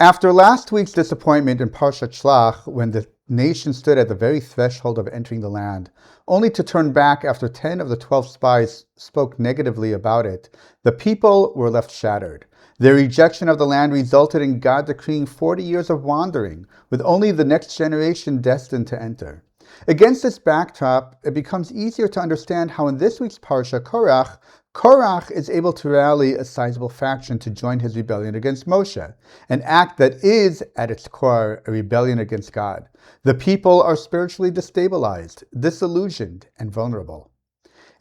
After last week's disappointment in Parshat Shlach, when the nation stood at the very threshold of entering the land, only to turn back after 10 of the 12 spies spoke negatively about it, the people were left shattered. Their rejection of the land resulted in God decreeing 40 years of wandering, with only the next generation destined to enter. Against this backdrop, it becomes easier to understand how in this week's Parsha, Korach is able to rally a sizable faction to join his rebellion against Moshe, an act that is, at its core, a rebellion against God. The people are spiritually destabilized, disillusioned, and vulnerable.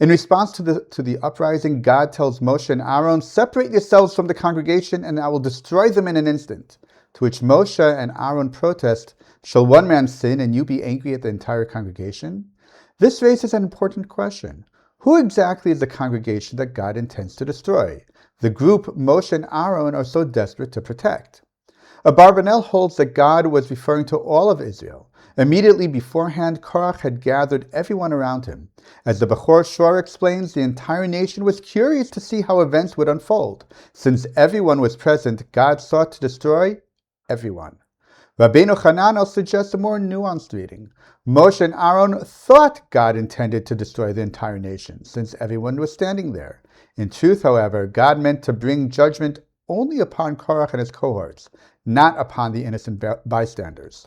In response to the uprising, God tells Moshe and Aaron, "Separate yourselves from the congregation, and I will destroy them in an instant." To which Moshe and Aaron protest, "Shall one man sin and you be angry at the entire congregation?" This raises an important question. Who exactly is the congregation that God intends to destroy? The group Moshe and Aaron are so desperate to protect. Abarbanel holds that God was referring to all of Israel. Immediately beforehand, Korach had gathered everyone around him. As the Bechor Shor explains, the entire nation was curious to see how events would unfold. Since everyone was present, God sought to destroy everyone. Rabbeinu Hananel suggests a more nuanced reading. Moshe and Aaron thought God intended to destroy the entire nation, since everyone was standing there. In truth, however, God meant to bring judgment only upon Korach and his cohorts, not upon the innocent bystanders.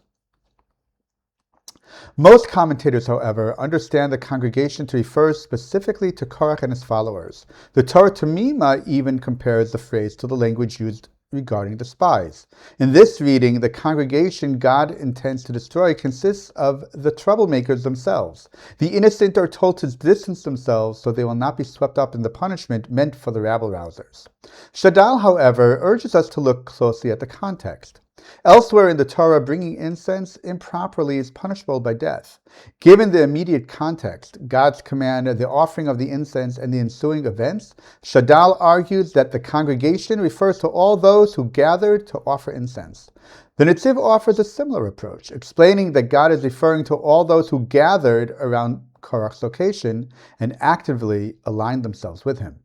Most commentators, however, understand the congregation to refer specifically to Korach and his followers. The Torah Tamima even compares the phrase to the language used regarding the spies. In this reading, the congregation God intends to destroy consists of the troublemakers themselves. The innocent are told to distance themselves so they will not be swept up in the punishment meant for the rabble-rousers. Shadal, however, urges us to look closely at the context. Elsewhere in the Torah, bringing incense improperly is punishable by death. Given the immediate context, God's command, the offering of the incense, and the ensuing events, Shadal argues that the congregation refers to all those who gathered to offer incense. The Netziv offers a similar approach, explaining that God is referring to all those who gathered around Korach's location and actively aligned themselves with him.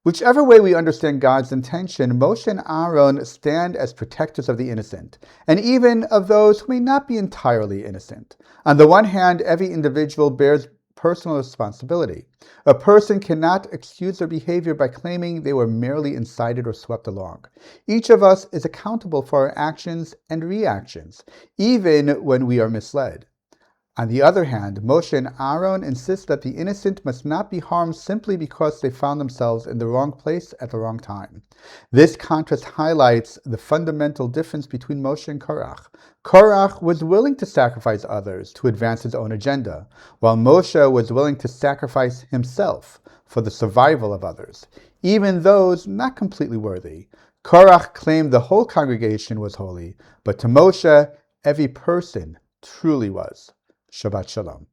Whichever way we understand God's intention, Moshe and Aaron stand as protectors of the innocent, and even of those who may not be entirely innocent. On the one hand, every individual bears personal responsibility. A person cannot excuse their behavior by claiming they were merely incited or swept along. Each of us is accountable for our actions and reactions, even when we are misled. On the other hand, Moshe and Aaron insist that the innocent must not be harmed simply because they found themselves in the wrong place at the wrong time. This contrast highlights the fundamental difference between Moshe and Korach. Korach was willing to sacrifice others to advance his own agenda, while Moshe was willing to sacrifice himself for the survival of others, even those not completely worthy. Korach claimed the whole congregation was holy, but to Moshe, every person truly was. Shabbat Shalom.